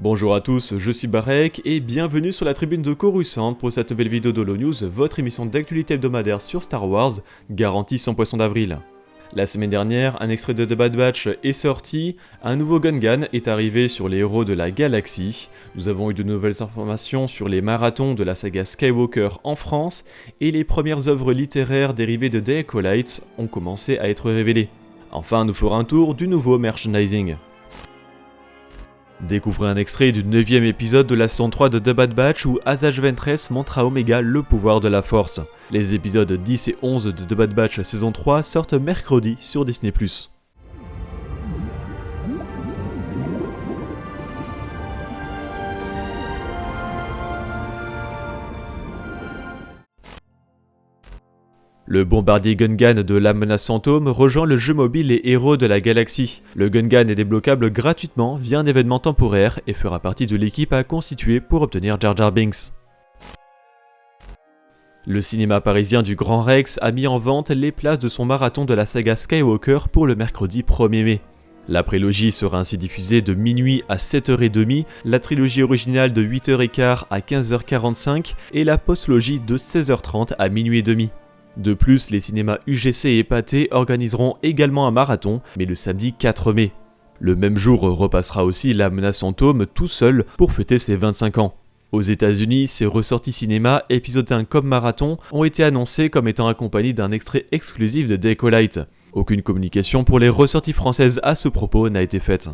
Bonjour à tous, je suis Barek et bienvenue sur la tribune de Coruscant pour cette nouvelle vidéo d'Holo News, votre émission d'actualité hebdomadaire sur Star Wars, garantie sans poisson d'avril. La semaine dernière, un extrait de The Bad Batch est sorti, un nouveau Gungan est arrivé sur les héros de la galaxie, nous avons eu de nouvelles informations sur les marathons de la saga Skywalker en France, et les premières œuvres littéraires dérivées de The Acolyte ont commencé à être révélées. Enfin, nous ferons un tour du nouveau merchandising. Découvrez un extrait du 9ème épisode de la saison 3 de The Bad Batch où Asajj Ventress montre à Omega le pouvoir de la Force. Les épisodes 10 et 11 de The Bad Batch saison 3 sortent mercredi sur Disney+. Le bombardier Gungan de la menace fantôme rejoint le jeu mobile Les Héros de la Galaxie. Le Gungan est débloquable gratuitement via un événement temporaire et fera partie de l'équipe à constituer pour obtenir Jar Jar Binks. Le cinéma parisien du Grand Rex a mis en vente les places de son marathon de la saga Skywalker pour le mercredi 1er mai. La prélogie sera ainsi diffusée de minuit à 7h30, la trilogie originale de 8h15 à 15h45 et la postlogie de 16h30 à minuit et demi. De plus, les cinémas UGC et Pathé organiseront également un marathon, mais le samedi 4 mai. Le même jour repassera aussi La Menace Fantôme tout seul pour fêter ses 25 ans. Aux États-Unis, ces ressorties cinéma, épisode 1 comme marathon, ont été annoncés comme étant accompagnés d'un extrait exclusif de The Acolyte. Aucune communication pour les ressorties françaises à ce propos n'a été faite.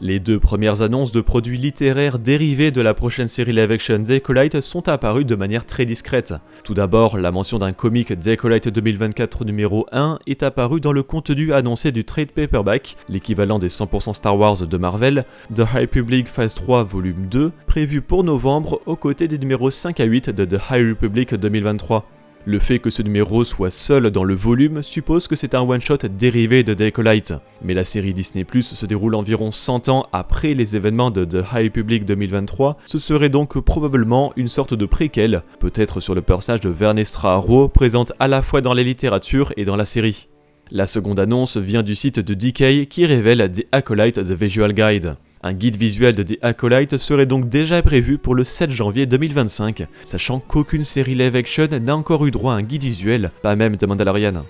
Les deux premières annonces de produits littéraires dérivés de la prochaine série live-action The Acolyte sont apparues de manière très discrète. Tout d'abord, la mention d'un comic The Acolyte 2024 numéro 1 est apparue dans le contenu annoncé du trade paperback, l'équivalent des 100% Star Wars de Marvel, The High Republic Phase 3 Volume 2, prévu pour novembre aux côtés des numéros 5 à 8 de The High Republic 2023. Le fait que ce numéro soit seul dans le volume suppose que c'est un one-shot dérivé de The Acolyte. Mais la série Disney+ se déroule environ 100 ans après les événements de The High Republic 2023, ce serait donc probablement une sorte de préquel, peut-être sur le personnage de Vernestra Rwoh, présente à la fois dans les littératures et dans la série. La seconde annonce vient du site de DK qui révèle The Acolyte The Visual Guide. Un guide visuel de The Acolyte serait donc déjà prévu pour le 7 janvier 2025, sachant qu'aucune série live-action n'a encore eu droit à un guide visuel, pas même The Mandalorian.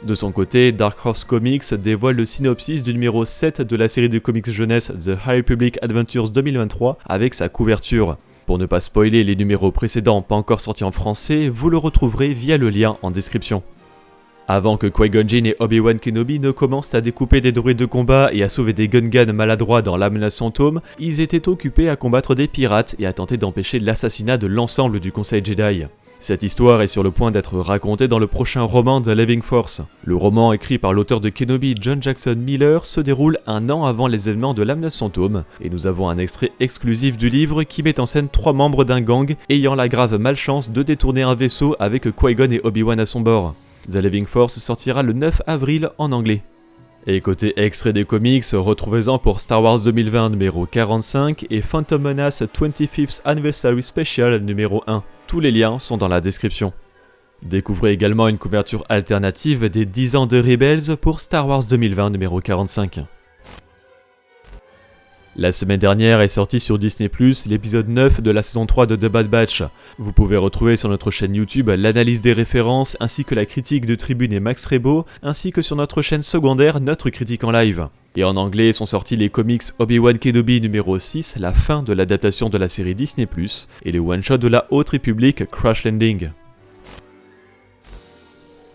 De son côté, Dark Horse Comics dévoile le synopsis du numéro 7 de la série de comics jeunesse The High Republic Adventures 2023 avec sa couverture. Pour ne pas spoiler les numéros précédents pas encore sortis en français, vous le retrouverez via le lien en description. Avant que Qui-Gon Jinn et Obi-Wan Kenobi ne commencent à découper des droïdes de combat et à sauver des Gungans maladroits dans La Menace Fantôme, ils étaient occupés à combattre des pirates et à tenter d'empêcher l'assassinat de l'ensemble du Conseil Jedi. Cette histoire est sur le point d'être racontée dans le prochain roman de Living Force. Le roman écrit par l'auteur de Kenobi, John Jackson Miller, se déroule un an avant les événements de La Menace Fantôme, et nous avons un extrait exclusif du livre qui met en scène 3 membres d'un gang ayant la grave malchance de détourner un vaisseau avec Qui-Gon et Obi-Wan à son bord. The Living Force sortira le 9 avril en anglais. Et côté extrait des comics, retrouvez-en pour Star Wars 2020 numéro 45 et Phantom Menace 25th Anniversary Special numéro 1. Tous les liens sont dans la description. Découvrez également une couverture alternative des 10 ans de Rebels pour Star Wars 2020 numéro 45. La semaine dernière est sorti sur Disney+, l'épisode 9 de la saison 3 de The Bad Batch. Vous pouvez retrouver sur notre chaîne YouTube l'analyse des références ainsi que la critique de Tribune et Max Rebo, ainsi que sur notre chaîne secondaire notre critique en live. Et en anglais sont sortis les comics Obi-Wan Kenobi numéro 6, la fin de l'adaptation de la série Disney+, et le one-shot de la Haute République Crash Landing.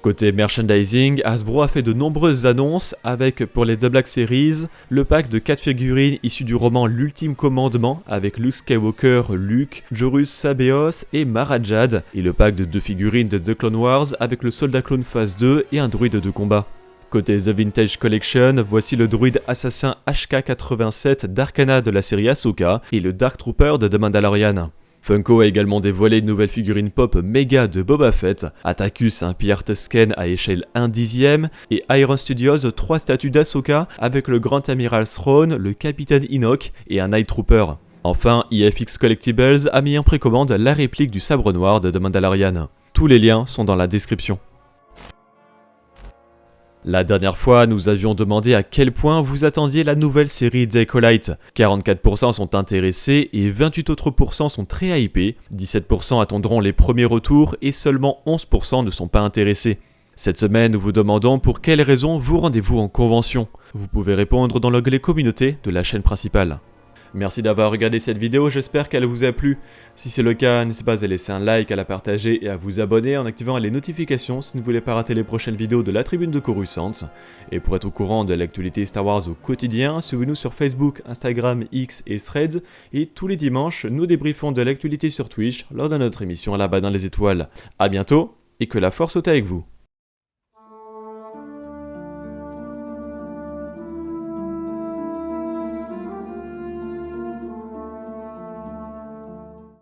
Côté merchandising, Hasbro a fait de nombreuses annonces avec, pour les The Black Series, le pack de 4 figurines issues du roman L'Ultime Commandement avec Luke Skywalker, Luke, Jorus Sabeos et Mara Jade, et le pack de 2 figurines de The Clone Wars avec le Soldat Clone Phase 2 et un druide de combat. Côté The Vintage Collection, voici le druide assassin HK-87 d'Arcana de la série Ahsoka et le Dark Trooper de The Mandalorian. Funko a également dévoilé une nouvelle figurine pop méga de Boba Fett, Atticus, un pillard Tusken à échelle 1/10, et Iron Studios 3 statues d'Ahsoka avec le Grand Amiral Thrawn, le Capitaine Enoch et un Night Trooper. Enfin, IFX Collectibles a mis en précommande la réplique du sabre noir de The Mandalorian. Tous les liens sont dans la description. La dernière fois, nous avions demandé à quel point vous attendiez la nouvelle série The Acolyte. 44% sont intéressés et 28% autres sont très hypés, 17% attendront les premiers retours et seulement 11% ne sont pas intéressés. Cette semaine, nous vous demandons pour quelles raisons vous rendez-vous en convention. Vous pouvez répondre dans l'onglet communauté de la chaîne principale. Merci d'avoir regardé cette vidéo, j'espère qu'elle vous a plu. Si c'est le cas, n'hésitez pas à laisser un like, à la partager et à vous abonner en activant les notifications si vous ne voulez pas rater les prochaines vidéos de la Tribune de Coruscant. Et pour être au courant de l'actualité Star Wars au quotidien, suivez-nous sur Facebook, Instagram, X et Threads. Et tous les dimanches, nous débriefons de l'actualité sur Twitch lors de notre émission là-bas dans les étoiles. A bientôt et que la force soit avec vous.